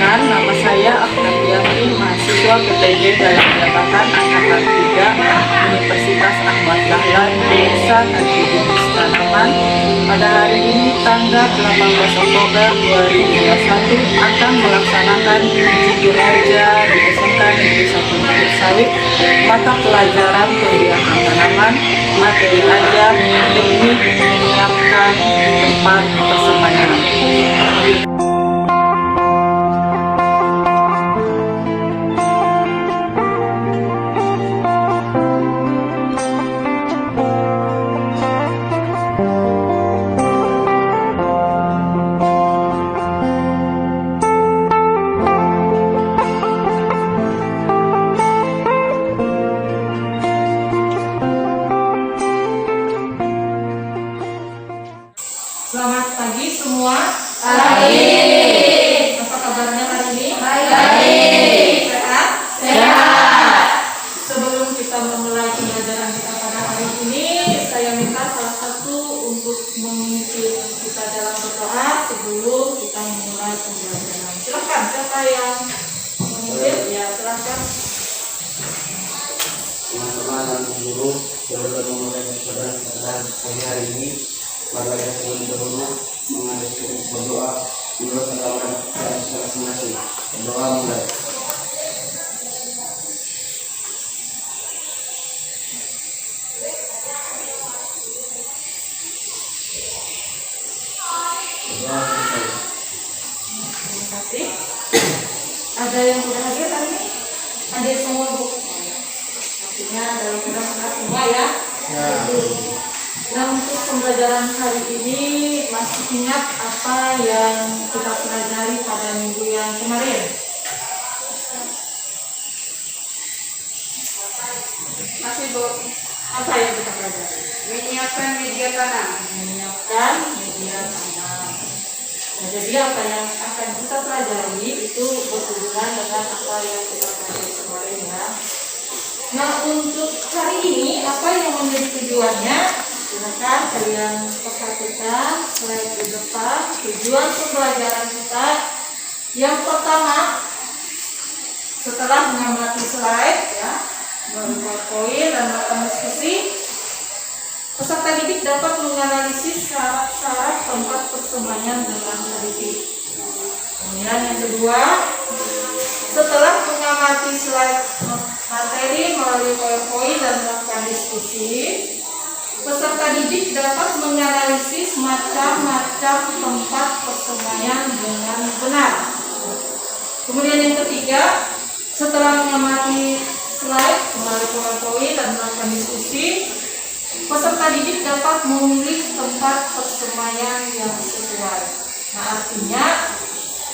Perkenalkan, nama saya Afnafiani, mahasiswa PTG dalam jabatan Angkatan 3 Universitas Ahmad Dahlan, jurusan Agribisnis Tanaman. Pada hari ini, tanggal 18 Oktober 2021, akan melaksanakan uji kinerja di SMK Negeri 1 Negeri Sawit, mata pelajaran pembiakan tanaman, materi ajar, teknik menyiapkan tempat persembahyangan. Selamat pagi semua. Baik. Apa kabarnya hari ini? Baik. Sehat? Sehat. Sebelum kita memulai pembelajaran kita pada hari ini, saya minta salah satu untuk memimpin kita dalam berdoa sebelum kita memulai pembelajaran. Silakan, siapa yang memimpin? Ya, silakan. Teman-teman dan guru, sebelum memulai pembelajaran pagi hari ini, mari kita terlebih dahulu mengadakan berdoa menurut agama dan masing-masing. Berdoa mulai. Berdoa selesai. Terima kasih. Ada yang sudah hadir hari ini? Hadir semua, Bu? Artinya dalam mudah-mudahan semua ya. Nah, untuk pembelajaran hari ini masih ingat apa yang kita pelajari pada minggu yang kemarin? Masih, Bu? Apa yang kita pelajari? Menyiapkan media tanam. Menyiapkan media tanam. Nah, jadi apa yang akan kita pelajari itu berhubungan dengan apa yang kita pelajari kemarin ya. Nah, untuk hari ini apa yang menjadi tujuannya? Silakan kalian perhatikan slide di depan. Tujuan pembelajaran kita yang pertama, setelah mengamati slide ya, membuat poin dan melakukan diskusi, peserta didik dapat menganalisis syarat-syarat tempat persembahyangan dengan teliti. Kemudian yang kedua, setelah mengamati slide materi melalui poin-poin dan melakukan diskusi, peserta didik dapat menganalisis macam-macam tempat persembahyangan dengan benar. Kemudian yang ketiga, setelah mengamati slide melalui poin-poin dan melakukan diskusi, peserta didik dapat memilih tempat persembahyangan yang sesuai. Nah, artinya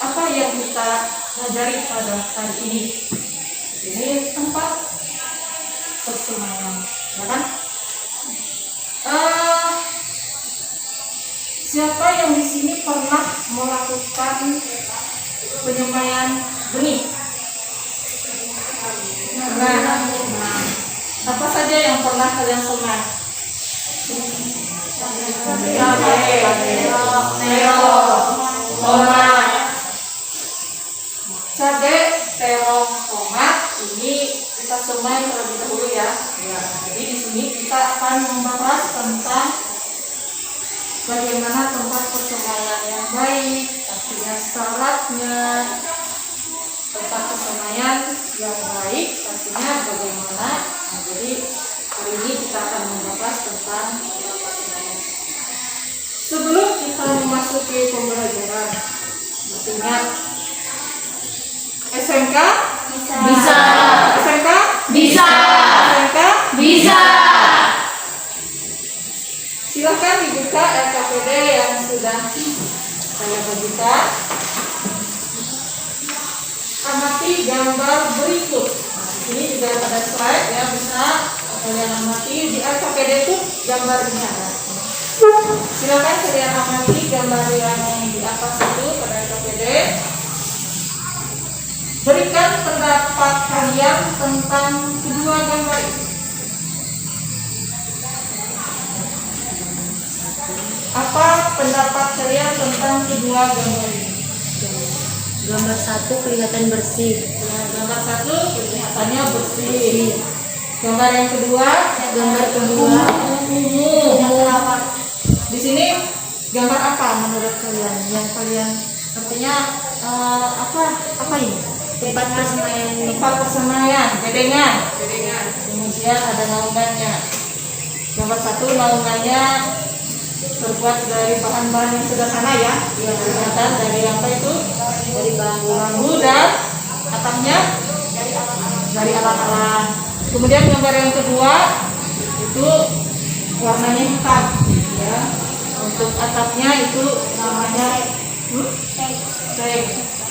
apa yang kita pelajari pada hari ini? Ini tempat persembahyangan, ya kan? Siapa yang di sini pernah melakukan penyembelihan benih? Nah, apa saja yang pernah kalian semai? Cabai, terong, tomat. Cabai, terong, tomat ini kita semai terlebih dahulu ya. Jadi di sini kita akan membahas tentang bagaimana tempat persembahyangan yang baik, artinya syaratnya tempat persembahyangan yang baik, pastinya bagaimana. Nah, jadi hari ini kita akan membahas tentang tempat persembahyangan. Sebelum kita memasuki pembelajaran, ingat SMK Bisa. SMK Bisa. SMK Bisa. Silahkan dibuka LKPD yang sudah saya bagikan. Amati gambar berikut. Nah, di sini juga ada slide ya, bisa kalian amati di LKPD itu gambar ini ada. Silakan kalian amati gambar yang di atas itu pada LKPD. Berikan pendapat kalian tentang kedua gambar ini. Apa pendapat kalian tentang kedua gambar ini? Gambar 1 kelihatan bersih. Ya, gambar 1 kelihatannya bersih. Gambar yang kedua, Gambar kedua ungu. Di sini gambar apa menurut kalian? Yang kalian artinya apa ini? tempat persemaian. Tempat persemaian, bedengan. Kemudian ada naungannya. Gambar 1 naungannya terbuat dari bahan-bahan yang sederhana ya. Kelihatan dari apa itu? Dari Bambu dan atapnya dari alat-alat. Kemudian gambar yang kedua itu warnanya hitam ya. Untuk atapnya itu namanya seng,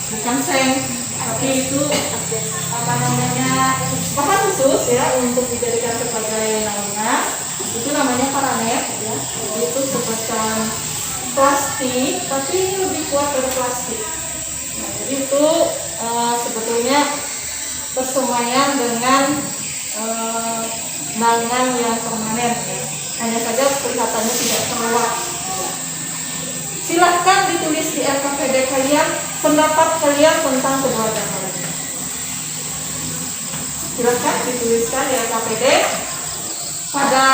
bukan seng, tapi itu apa namanya bahan khusus ya untuk dijadikan sebagai naungan. Itu namanya paranet ya. Itu semacam plastik, tapi ini lebih kuat dari plastik. Nah, jadi itu sebetulnya persemaian dengan naungan yang permanen ya. Hanya saja kelihatannya tidak terluar. Silahkan ditulis di RKPD kalian pendapat kalian tentang kedua gambar ini. Silahkan dituliskan di RKPD. Ada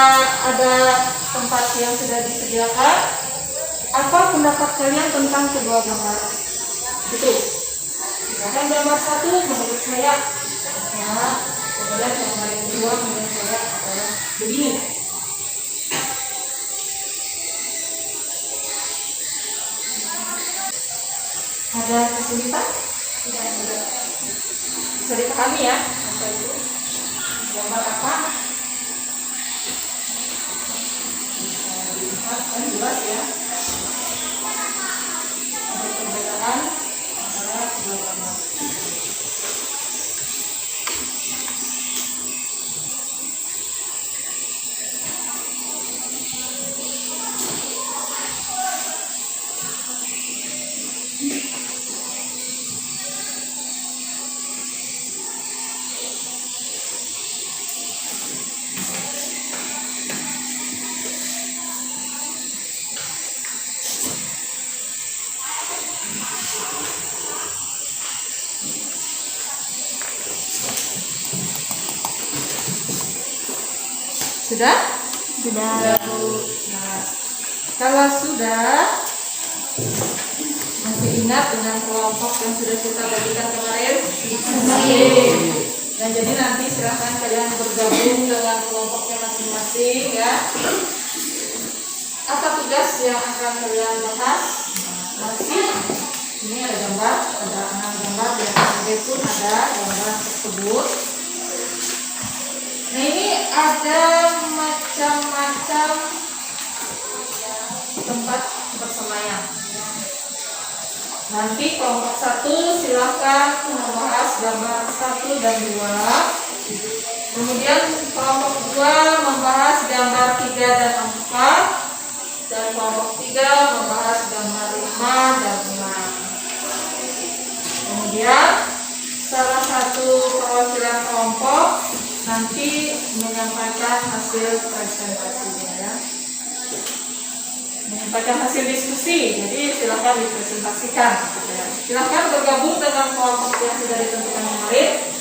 tempat yang sudah disediakan. Apa pendapat kalian tentang kedua gambar? Itu. Silahkan gambar 1 menurut saya ya, kemudian gambar yang kedua menurut saya adalah begini. Ada kesulitan? Tidak. Bisa dipahami ya? Apa itu? Gambar apa? Bisa dilihat kan jelas ya. Ada perbedaan antara dua gambar. Sudah? Sudah. Nah, kalau sudah, masih ingat dengan kelompok yang sudah kita bagikan kemarin? Masih. Dan jadi nanti silahkan kalian bergabung dengan kelompoknya masing-masing ya. Apa tugas yang akan kalian bahas? Masih. Ini ada gambar, ada 6 gambar di RKPD pun ada gambar tersebut. Nah ini ada macam-macam tempat bersemayam. Nanti kelompok 1 silakan membahas gambar 1 dan 2. Kemudian kelompok 2 membahas gambar 3 dan 4. Dan kelompok 3 membahas gambar 5 dan 6. Kemudian salah satu perwakilan kelompok nanti menyampaikan hasil presentasinya ya. Menyampaikan hasil diskusi, jadi silahkan dipresentasikan. Silahkan bergabung dengan kelompok yang sudah ditentukan kemarin.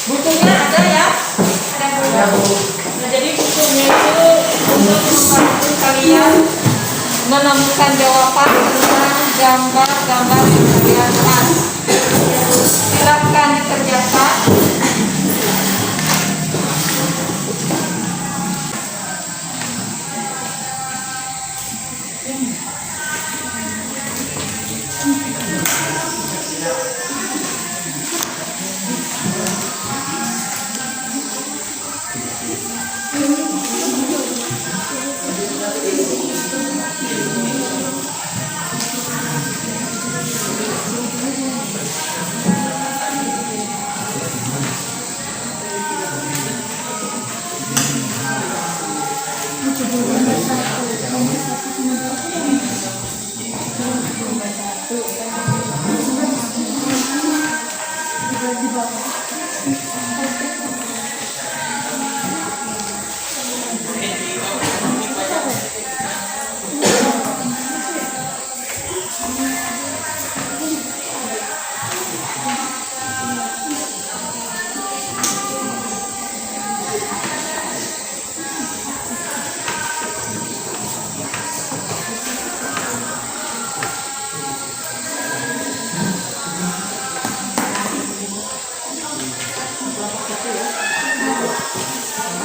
Bukunya ada ya? Ada Bu. Nah, jadi bukunya itu untuk membantu kalian menemukan jawaban tentang gambar-gambar yang kalian bahas. Silakan dikerjakan.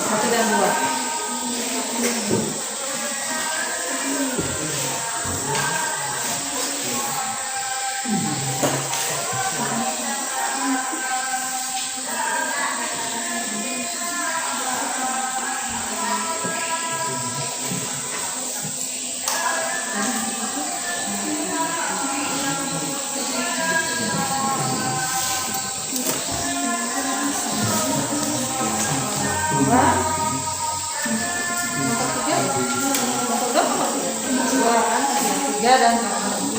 Satu dan dua. Dua. Dua kan? Tiga dan satu.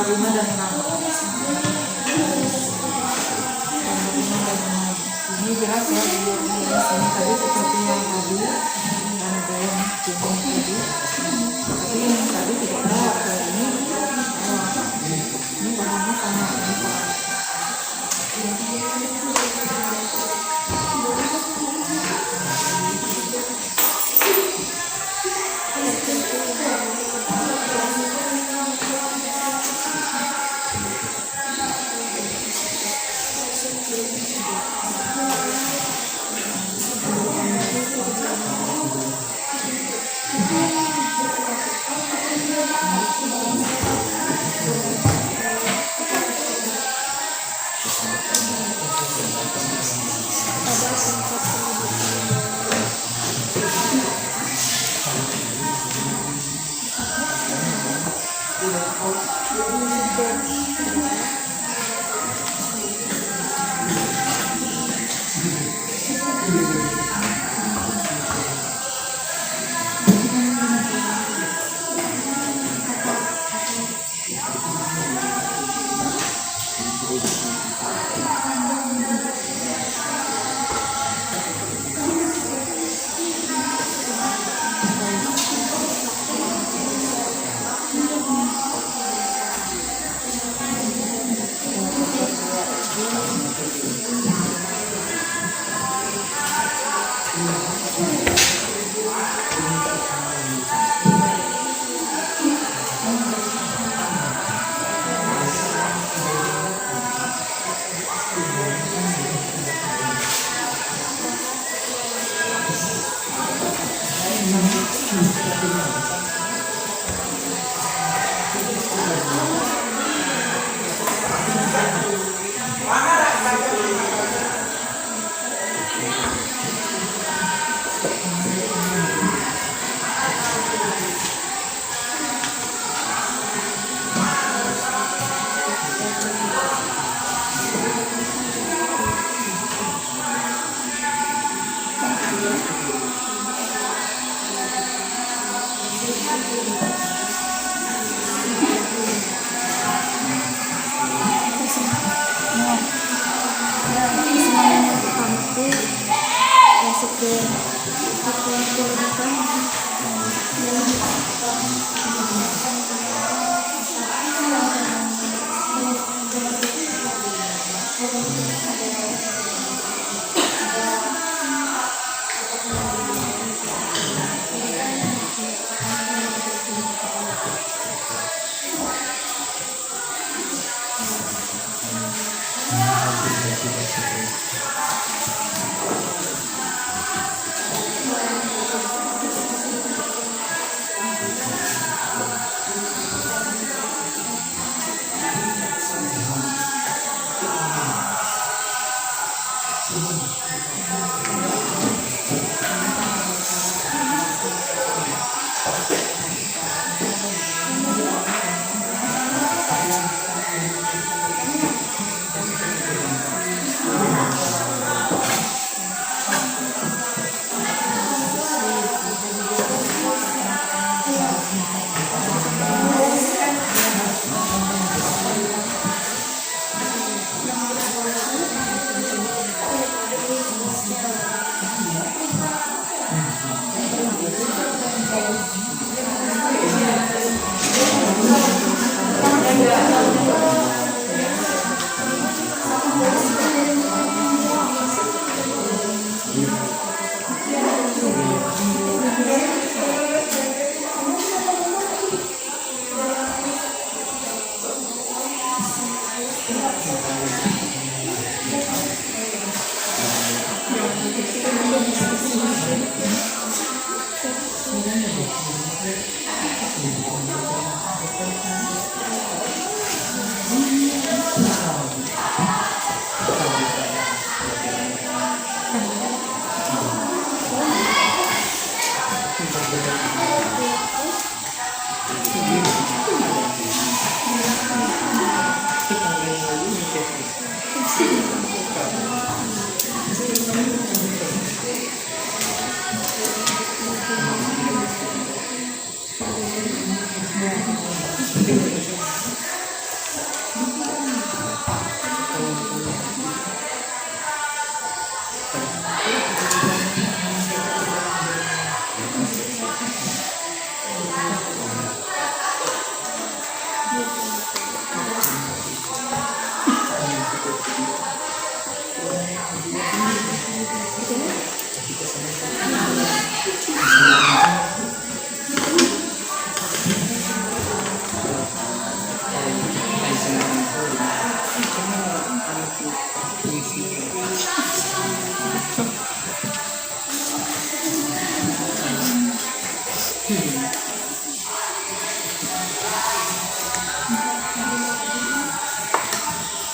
Lima dan enam. Ini jelas ya di sini tadi seperti yang tadi ada yang bingung tadi. Tapi yang tadi tidak tahu kalau ini bahannya sama ini sama.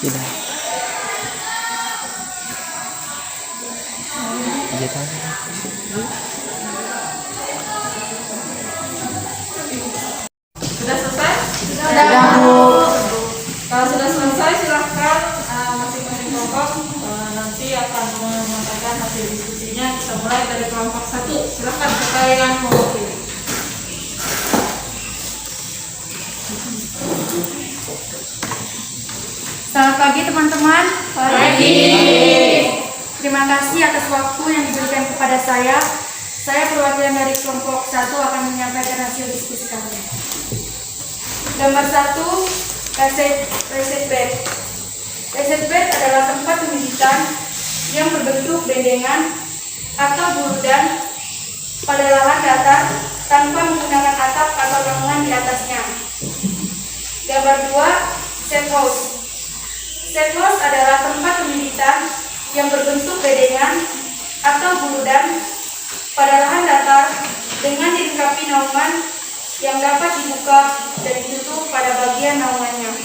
Tidak. Iya kan? Sudah selesai? Sudah, Bu. Kalau sudah selesai silahkan masing-masing kelompok nanti akan menyampaikan hasil diskusinya. Kita mulai dari kelompok 1. Silahkan siapa yang mewakili. Selamat pagi teman-teman. Pagi. Terima kasih atas waktu yang diberikan kepada saya. Saya perwakilan dari kelompok 1 akan menyampaikan hasil diskusi kami. Gambar 1, reset bed. Reset bed adalah tempat pembibitan yang berbentuk bendengan atau burudan pada lahan datar tanpa menggunakan atap atau bangunan di atasnya. Gambar 2, set house. Set house adalah tempat pembibitan yang berbentuk bedengan atau burudan pada lahan datar dengan dilengkapi naungan yang dapat dibuka dan ditutup pada bagian naungannya.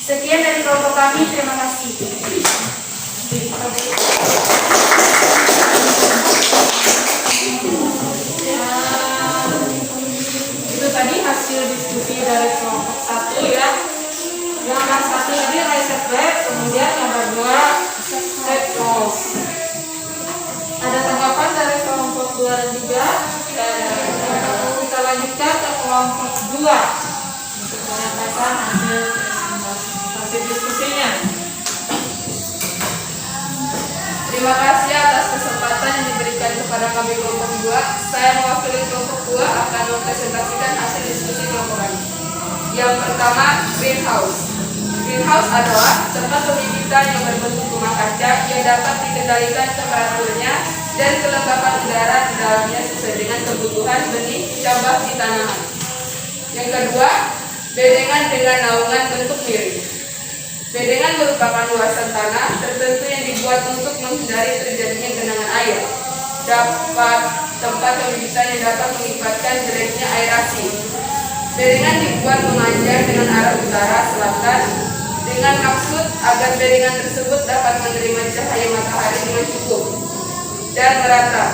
Sekian dari kelompok kami, terima kasih. Itu tadi hasil diskusi dari kelompok 1 ya. Yang satu tadi reset bed, kemudian nomor 2 set house. Ada tanggapan dari kelompok 2 dan 3? Kita lanjutkan ke kelompok 2 untuk menyampaikan hasil diskusinya. Terima kasih atas kesempatan yang diberikan kepada kami kelompok 2. Saya mewakili kelompok 2 akan mempresentasikan hasil diskusi kelompok kami. Yang pertama, greenhouse. Greenhouse adalah tempat pembibitan yang berbentuk rumah kaca yang dapat dikendalikan temperaturnya dan kelembapan udara di dalamnya sesuai dengan kebutuhan benih cabang di tanaman. Yang kedua, bedengan dengan naungan bentuk miring. Bedengan merupakan luasan tanah tertentu yang dibuat untuk menghindari terjadinya genangan air. Dapat tempat pembibitan yang dapat mengibatkan jeleknya aerasi. Bedengan dibuat memanjang dengan arah utara selatan dengan maksud agar bedengan tersebut dapat menerima cahaya matahari dengan cukup dan merata.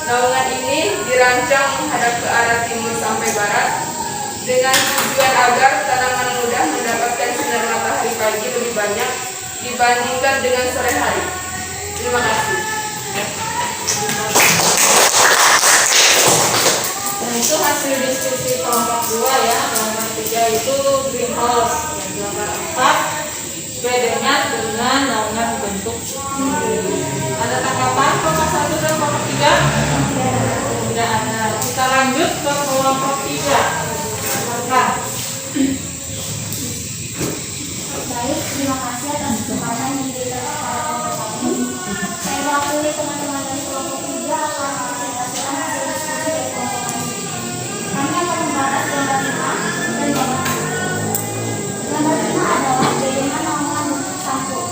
Naungan ini dirancang menghadap ke arah timur sampai barat dengan tujuan agar tanaman mudah mendapatkan sinar matahari dibandingkan dengan sore hari. Terima kasih. Nah, itu hasil diskusi kelompok 2 ya. Kelompok 3 itu greenhouse. Yang kelompok 4 bedanya dengan naungan bentuk. Ada tanggapan kelompok 1 dan kelompok 3? Tidak ada. Kita lanjut ke kelompok 3. Silakan. Baik, terima kasih atas kesempatan yang diberikan kepada kelompok kami. Saya mewakili teman-teman dari kelompok 3 akan mempresentasikan hasil diskusi dari kelompok kami. Kami akan membahas gambar 5 dan gambar 6. Gambar 5 adalah bedengan naungan bentuk sampul.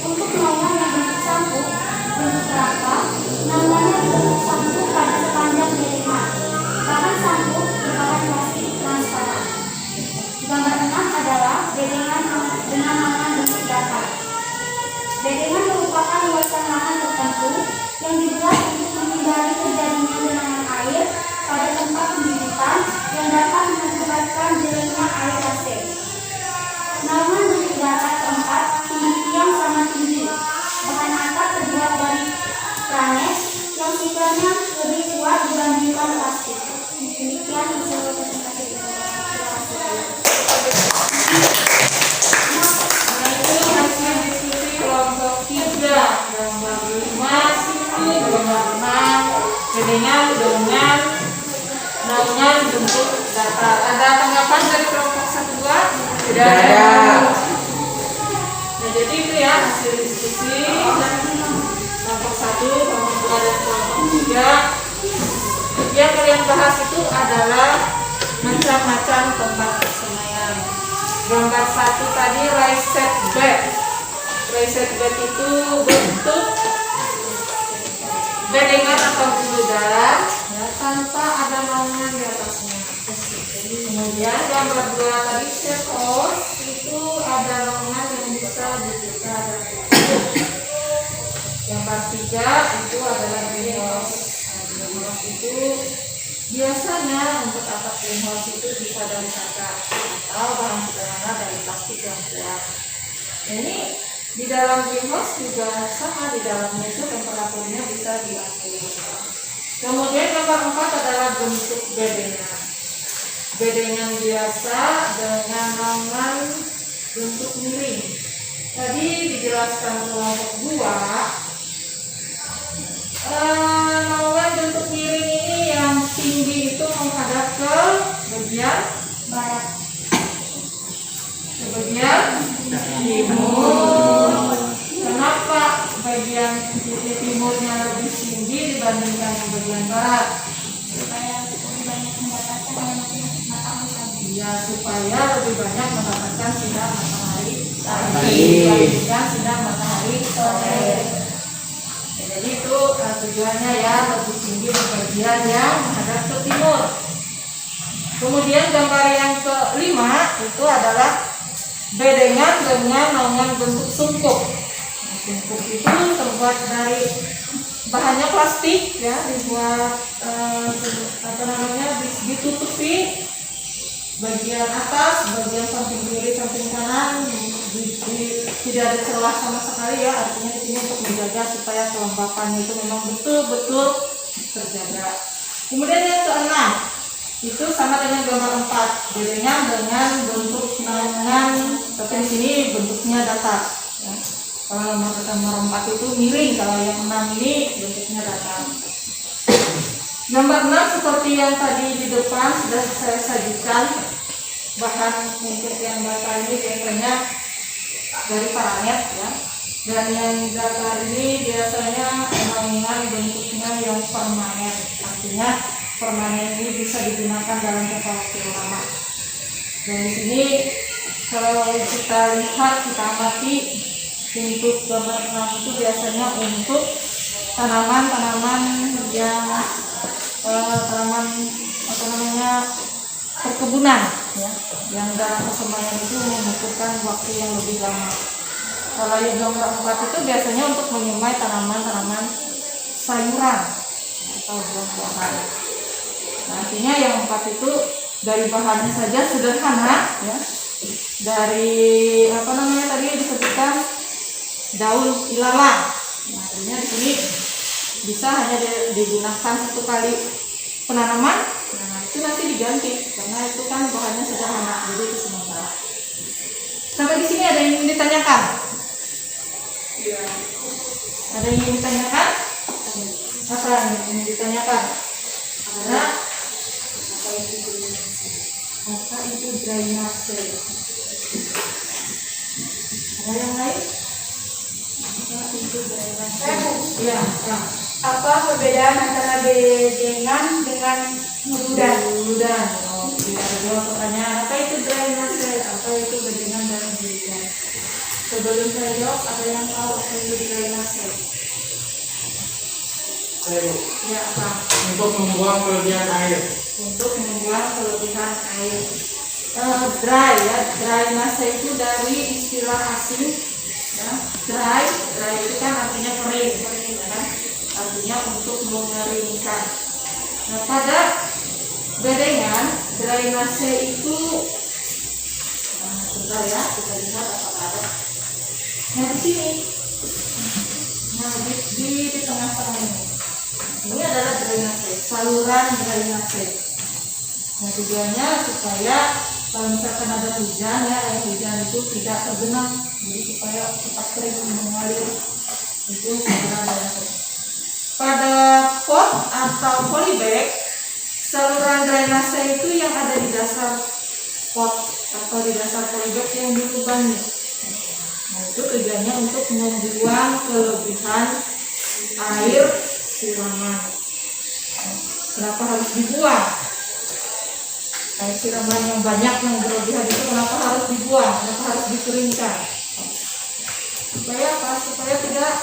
Untuk naungan yang bentuk sampul, bentuk rata, naungannya dibentuk sampul pada sepanjang bedengan. Bahan sampul berbahan plastik transparan. Gambar 6 adalah bedengan dengan naungan bentuk datar. Bedengan merupakan luasan lahan tertentu yang dibuat untuk menghindari terjadinya genangan air pada tempat pembibitan yang dapat mengakibatkan jeleknya air pasir. Naungan bentuk datar keempat memiliki tiang sangat tinggi. Bahan atap terbuat dari pranes yang sifatnya lebih kuat dibandingkan plastik. Demikian hasil presentasi dari terima kasih. Nah, itu hasil diskusi kelompok 3. Gambar 5 situ, gambar 6 bedengan dengan naungan bentuk datar. Ada tanggapan dari kelompok 1 2? Tidak ada. Nah, jadi itu ya hasil diskusi kelompok 1, kelompok 2 dan kelompok 3. Yang kalian bahas itu adalah macam-macam tempat bersemayam. Gambar 1 tadi raised bed. Raised bed itu bentuk bedengan atau guludan ya, tanpa ada naungan di atasnya. Kemudian gambar 2 tadi set house itu ada naungan yang bisa dibuka dan ditutup. Gambar 3 itu adalah greenhouse. Greenhouse itu biasanya untuk atap greenhouse itu bisa dari kaca atau bahan sederhana dari plastik yang kuat. Ini di dalam greenhouse juga sama, di dalamnya itu temperaturnya bisa diatur. Kemudian gambar 4 adalah bentuk bedengan. Bedengan biasa dengan naungan bentuk miring. Tadi dijelaskan kelompok 2. Naungan bentuk miring ini yang tinggi itu menghadap ke bagian Barat. ke bagian timur. Kenapa bagian timurnya lebih tinggi dibandingkan yang bagian barat? Supaya lebih banyak mendapatkan matahari pagi. Ya, supaya lebih banyak mendapatkan sinar matahari Pagi. dibandingkan sinar matahari sore. Jadi itu tujuannya ya, lebih tinggi di bagian yang menghadap ke timur. Kemudian gambar yang kelima itu adalah bedengan dengan naungan bentuk sungkup. Sungkup itu terbuat dari bahannya plastik ya, dibuat ditutupi bagian atas, bagian samping kiri, samping kanan tidak ada celah sama sekali ya. Artinya di sini untuk menjaga supaya kelembapan itu memang betul-betul terjaga. Kemudian yang keenam itu sama dengan gambar 4, bedengan dengan bentuk naungan, tapi di sini bentuknya datar. Ya. Kalau gambar 4 itu miring, kalau yang 6 ini bentuknya datar. Gambar 6 seperti yang tadi di depan sudah saya sajikan, bahan untuk yang datar ini biasanya dari paranet ya, dan yang datar ini biasanya naungan bentuknya yang permanen, artinya permanen ini bisa digunakan dalam jangka waktu lama. Dan di sini kalau kita lihat, kita amati untuk gambar 6 itu biasanya untuk tanaman-tanaman yang perkebunan ya, yang dalam persemaian itu membutuhkan waktu yang lebih lama. Kalau yang gambar 4 itu biasanya untuk menyemai tanaman-tanaman sayuran atau buah-buahan. Nah, artinya yang 4 itu dari bahannya saja sederhana ya. Dari tadi disebut menghasilkan daun ilalang. Nah, artinya di sini bisa hanya digunakan 1 kali penanaman. Nah, itu nanti diganti karena itu kan bahannya sederhana, jadi itu sementara. Sampai di sini ada yang ingin ditanyakan? Ada yang ingin ditanyakan? Apa yang ingin ditanyakan? Karena apa itu drainase? Ada yang lain? Apa itu drainase? Ya, Apa perbedaan antara bedengan dengan huludan? huludan. Oke, ada 2 pertanyaan. Apa itu drainase? Apa itu bedengan dan huludan? Sebelum saya jawab, ada yang tahu apa itu drainase? Ya, apa? Untuk membuang kelebihan air. Untuk membuang kelebihan air. Drainase itu dari istilah asing, ya. Dry itu kan artinya kering, ya kan? Artinya untuk mengeringkan. Nah, pada bedengan drainase itu, sebentar ya, kita lihat apakah ada. Nah, di sini, nah di tengah-tengah ini adalah drainase, saluran drainase. Nah, tujuannya supaya kalau misalkan ada hujan, ya air hujan itu tidak tergenang, jadi supaya cepat kering mengalir. Itu saluran drainase. Pada pot atau polybag, saluran drainase itu yang ada di dasar pot atau di dasar polybag yang dilubangi. Nah, itu tujuannya untuk membuang kelebihan air siraman. Kenapa harus dibuang? Air siraman yang banyak yang berlebihan itu kenapa harus dibuang? Kenapa harus dikeringkan? Supaya apa? Supaya tidak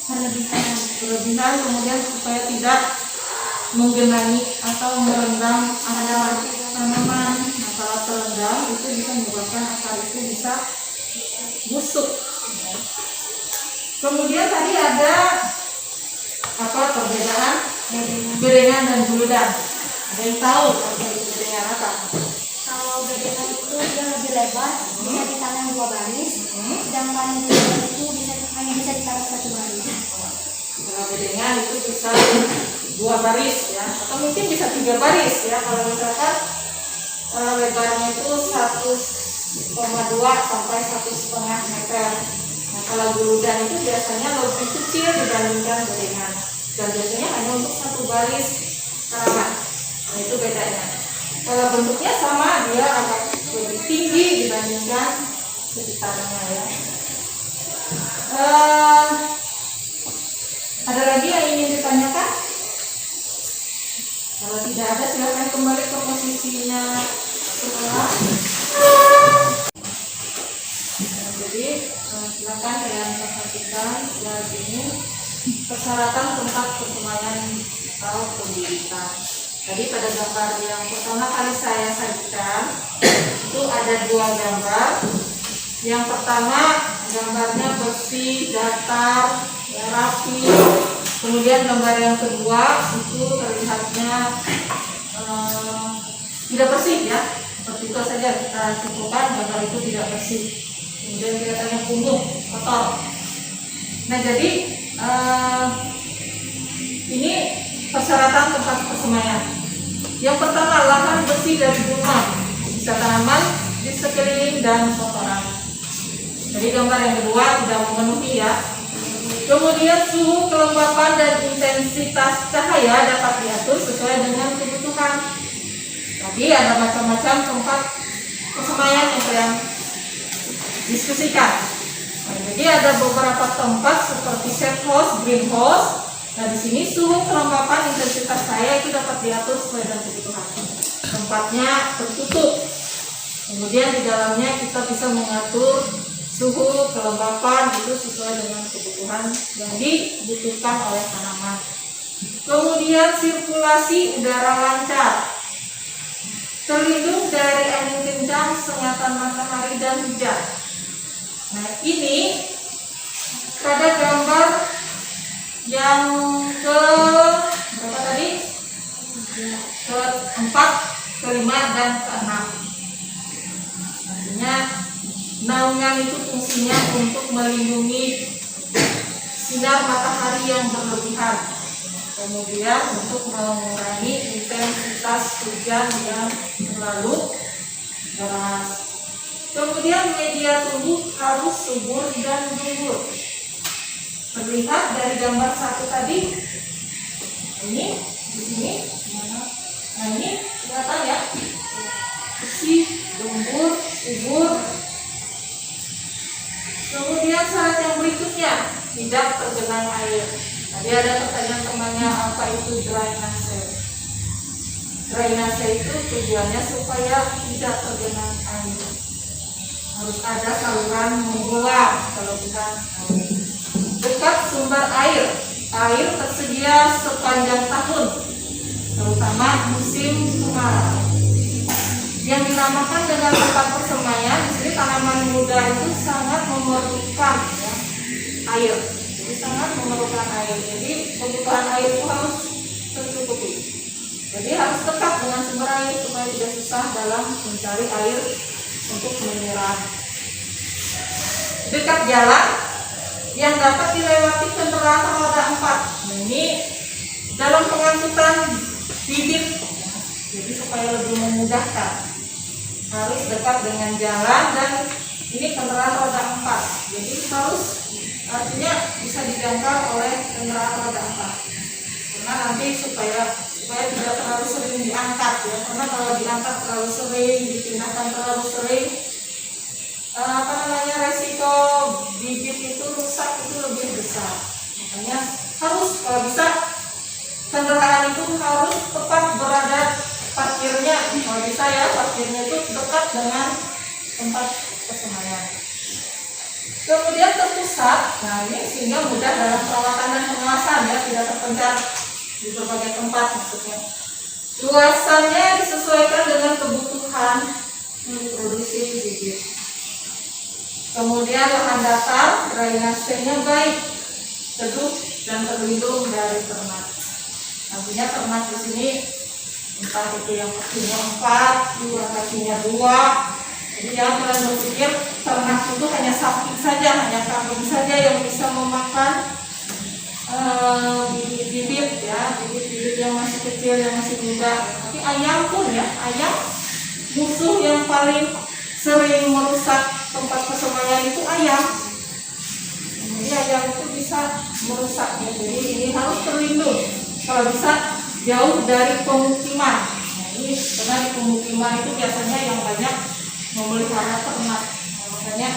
berlebihan, kemudian supaya tidak menggenangi atau merendam akar tanaman. Nah, kalau terendam itu bisa menyebabkan akar itu bisa busuk. Kemudian tadi ada apa perbedaan bedengan dan huludan? Ada yang tahu bedengan apa? Kalau bedengan itu dia lebih lebar, bisa ditanam 2 baris, sedangkan huludan itu hanya bisa ditanam 1 baris. Kalau bedengan itu bisa 2 baris ya, atau mungkin bisa 3 baris ya. Kalau misalkan lebarnya itu 1,2 sampai 1,5 meter. Nah, kalau huludan itu biasanya lebih kecil dibandingkan bedengan, dan biasanya hanya untuk 1 baris tanaman. Nah, itu bedanya. Kalau bentuknya sama, dia agak lebih tinggi dibandingkan sekitarnya ya. Ada lagi yang ingin ditanyakan? Kalau tidak ada, silakan kembali ke posisinya semula. Nah, jadi silakan kalian perhatikan slide ini, persyaratan tempat persemaian atau pembibitan. Tadi pada gambar yang pertama kali saya sajikan itu ada 2 gambar. Yang pertama gambarnya bersih, datar, rapi. Kemudian gambar yang kedua itu terlihatnya tidak bersih ya. Seperti itu saja kita simpulkan, gambar itu tidak bersih. Kemudian kelihatannya kumuh, kotor. Nah, jadi ini persyaratan tempat persemaian. Yang pertama, lahan bersih dari bunga, bisa tanaman di sekeliling dan kotoran. Jadi gambar yang kedua tidak memenuhi ya. Kemudian suhu, kelembapan, dan intensitas cahaya dapat diatur sesuai dengan kebutuhan. Tadi ada macam-macam tempat persemaian yang saya diskusikan. Nah, jadi ada beberapa tempat seperti set house, greenhouse. Nah, di sini suhu, kelembapan, intensitas cahaya itu dapat diatur sesuai dengan kebutuhan. Tempatnya tertutup. Kemudian di dalamnya kita bisa mengatur suhu, kelembapan itu sesuai dengan kebutuhan yang dibutuhkan oleh tanaman. Kemudian sirkulasi udara lancar, terlindung dari angin kencang, sengatan matahari dan hujan. Nah, ini pada gambar yang ke berapa tadi? Ke-4, ke-5, dan ke-6. Artinya Naungan itu fungsinya untuk melindungi sinar matahari yang berlebihan, kemudian untuk mengurangi intensitas hujan yang terlalu deras. Kemudian media tumbuh harus subur dan gembur. Terlihat dari gambar 1 tadi. Ini di sini. Nah ini kelihatan ya. Bersih, gembur, subur. Kemudian syarat yang berikutnya, tidak tergenang air. Tadi ada pertanyaan temannya, apa itu drainase? Drainase itu tujuannya supaya tidak tergenang air. Harus ada saluran membuang kelebihan air. Dekat sumber air, air tersedia sepanjang tahun, terutama musim kemarau. Yang dinamakan dengan tempat persemaian, di sini tanaman muda itu sangat memerlukan ya, air. Jadi sangat memerlukan air. Jadi kebutuhan air itu harus tercukupi. Jadi harus dekat dengan sumber air supaya tidak susah dalam mencari air untuk menyiram. Dekat jalan yang dapat dilewati kendaraan roda 4. Nah, ini dalam pengangkutan bibit, jadi supaya lebih memudahkan. Harus dekat dengan jalan dan ini kendaraan roda 4. Jadi harus, artinya bisa dijangkau oleh kendaraan roda 4. Karena nanti supaya tidak terlalu sering diangkat ya. Karena kalau diangkat terlalu sering, dipindahkan terlalu sering, resiko bibit itu rusak itu lebih besar. Makanya harus, kalau bisa kendaraan itu harus tepat berada parkirnya, kalau bisa ya parkirnya itu dekat dengan tempat persemaian. Kemudian terpusat, nah ini sehingga mudah dalam perawatan dan pengawasan ya, tidak terpencar di berbagai tempat maksudnya. Luasannya disesuaikan dengan kebutuhan produksi bibit. Kemudian lahan datar, drainasenya baik, teduh dan terlindung dari ternak. Artinya ternak di sini entah itu yang kakinya 4, yang kakinya 2. Jadi jangan kalian berpikir ternak itu hanya sapi saja, hanya kambing saja yang bisa memakan bibit-bibit ya, bibit-bibit yang masih kecil, yang masih muda. Tapi ayam pun ya, ayam musuh yang paling sering merusak tempat persemaian itu ayam. Jadi ayam itu bisa merusak ya. Jadi ini harus terlindung. Kalau bisa jauh dari pemukiman. Nah, ini karena di pemukiman itu biasanya yang banyak memelihara ternak. Nah, makanya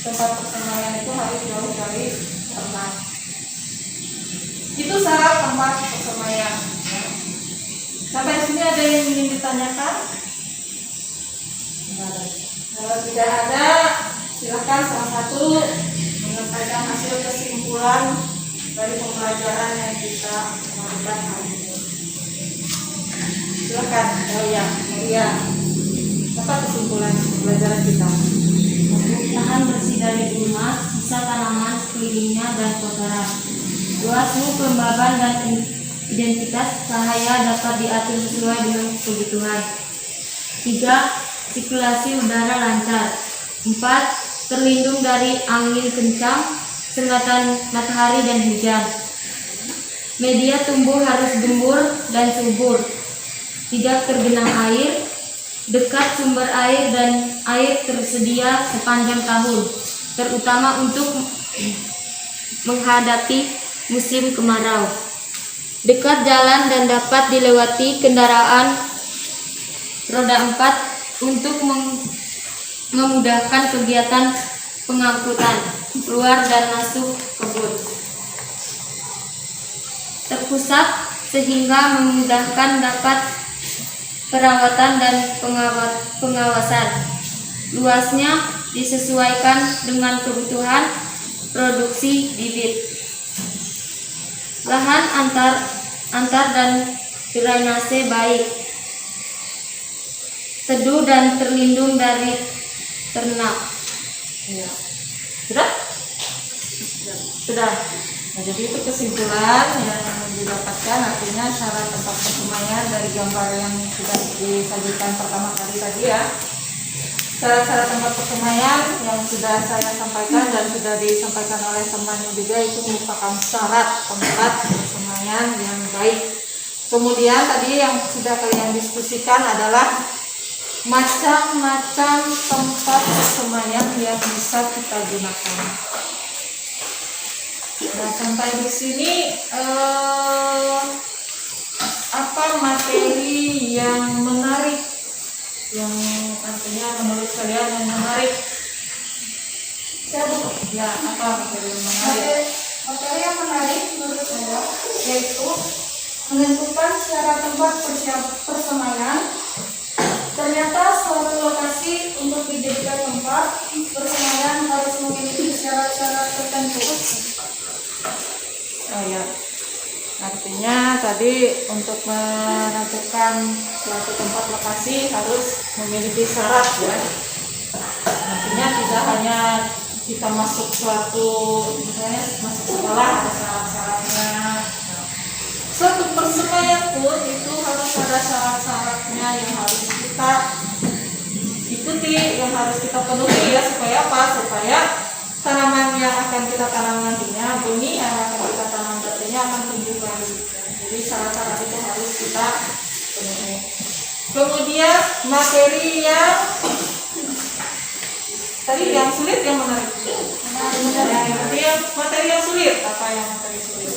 tempat persemaian itu harus jauh dari ternak. Itu syarat tempat persemaian. Ya. Sampai sini ada yang ingin ditanyakan? Kalau tidak ada, silakan salah satu menyampaikan hasil kesimpulan dari pembelajaran yang kita lakukan hari ini. Silakan, Maria. Apa kesimpulan pembelajaran kita? Tahan bersih dari limbah, sisa tanaman sekelilingnya dan kotoran. Luas kelembaban dan identitas cahaya dapat diatur sesuai dengan kebutuhan. 3. Sirkulasi udara lancar. 4. Terlindung dari angin kencang, sengatan matahari dan hujan. Media tumbuh harus gembur dan subur. Tidak tergenang air. Dekat sumber air dan air tersedia sepanjang tahun, terutama untuk menghadapi musim kemarau. Dekat jalan dan dapat dilewati kendaraan roda 4 untuk memudahkan kegiatan pengangkutan keluar dan masuk kebun. Terpusat sehingga memudahkan dapat perawatan dan pengawasan. Luasnya disesuaikan dengan kebutuhan produksi bibit. Lahan antar dan drainase baik. Teduh dan terlindung dari ternak. Ya. Sudah? Sudah. Nah, jadi itu kesimpulan yang didapatkan, artinya syarat tempat persemaian dari gambar yang sudah disajikan pertama kali tadi ya. Syarat-syarat tempat persemaian yang yang sudah saya sampaikan dan sudah disampaikan oleh temannya juga itu merupakan syarat tempat persemayan yang baik. Kemudian tadi yang sudah kalian diskusikan adalah macam-macam tempat persemayan yang bisa kita gunakan. Nah, sampai di sini apa materi yang menarik, yang artinya menurut kalian yang menarik? Ya, apa materi yang menarik? Materi yang menarik menurut saya yaitu menentukan secara tempat persemayan. Ternyata suatu lokasi untuk dijadikan tempat persemayan harus memiliki syarat-syarat tertentu. Oh ya, artinya tadi untuk menentukan suatu tempat lokasi harus memiliki syarat ya. Artinya tidak hanya kita masuk suatu, misalnya masuk sekolah ada syarat-syaratnya. Suatu persemayan pun itu harus ada syarat-syaratnya yang harus kita ikuti, yang harus kita penuhi ya, supaya apa? Supaya tanaman yang akan kita tanam nantinya, benih yang akan kita tanam nantinya akan tumbuh baik. Jadi syarat-syarat itu harus kita penuhi. Kemudian materi yang tadi yang sulit, yang menarik. Materi yang sulit, apa yang materi sulit?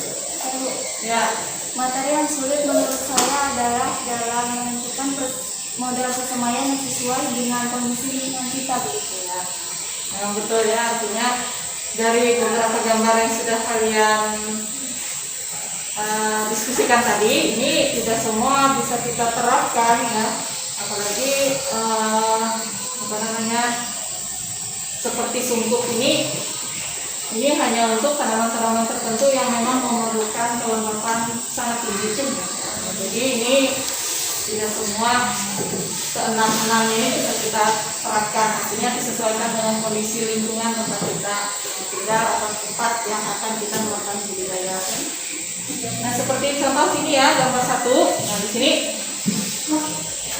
Ya. Materi yang sulit menurut saya adalah dalam menentukan model persemayan yang sesuai dengan kondisi lingkungan kita begitu ya. Memang betul ya, artinya dari beberapa gambar yang sudah kalian diskusikan tadi, ini tidak semua bisa kita terapkan ya, apalagi apa namanya, seperti sungkup ini hanya untuk tanaman-tanaman tertentu yang memang memerlukan kelembapan sangat tinggi juga. Jadi ini tidak semua keenam-enamnya ini bisa kita terapkan, artinya disesuaikan dengan kondisi lingkungan tempat kita tinggal atau tempat yang akan kita melakukan budidaya. Nah, seperti contoh sini ya, gambar 1. Nah, di sini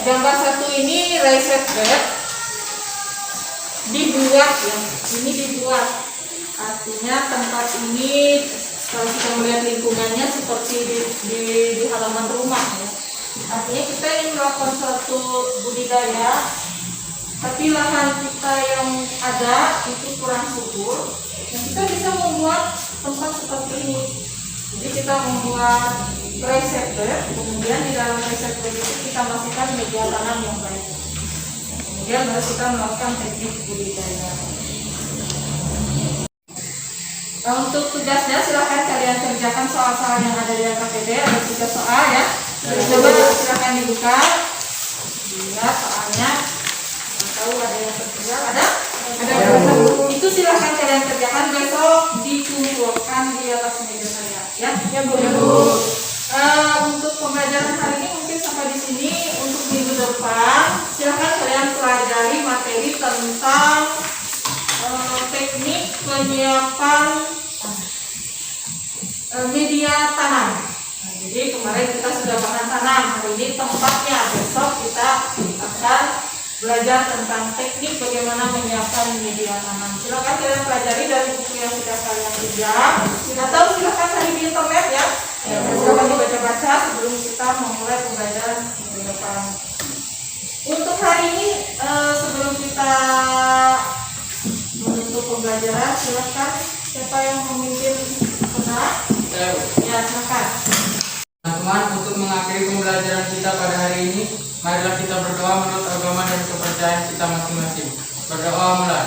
gambar 1 ini raised bed dibuat ya, ini dibuat. Artinya tempat ini kalau kita melihat lingkungannya seperti di halaman rumah ya. Artinya kita ingin melakukan suatu budidaya, tapi lahan kita yang ada itu kurang subur. Nah, kita bisa membuat tempat seperti ini. Jadi kita membuat raised bed, kemudian di dalam raised bed itu kita masukkan media tanam yang baik. Kemudian baru kita melakukan teknik budidaya. Untuk tugasnya silahkan kalian kerjakan soal-soal yang ada di LKPD, ada 3 soal ya. Coba silahkan dibuka, lihat soalnya. Tahu ada yang tertinggal, ada? Itu silahkan kalian kerjakan, besok dikumpulkan di atas meja saya ya. Ya Bu. Untuk pembelajaran hari ini mungkin sampai di sini. Untuk minggu depan silahkan kalian pelajari materi tentang teknik penyiapan media tanam. Nah, jadi kemarin kita sudah bahan tanam, hari ini tempatnya, besok kita akan belajar tentang teknik bagaimana menyiapkan media tanam. Silakan kalian pelajari dari buku yang sudah kalian pinjam, atau silakan cari di internet ya. Silakan dibaca-baca sebelum kita memulai pembelajaran minggu depan. Untuk hari ini sebelum kita menutup pembelajaran, silakan siapa yang memimpin benar? Ya, silakan. Teman-teman, untuk mengakhiri pembelajaran kita pada hari ini, marilah kita berdoa menurut agama dan kepercayaan kita masing-masing. Berdoa mulai.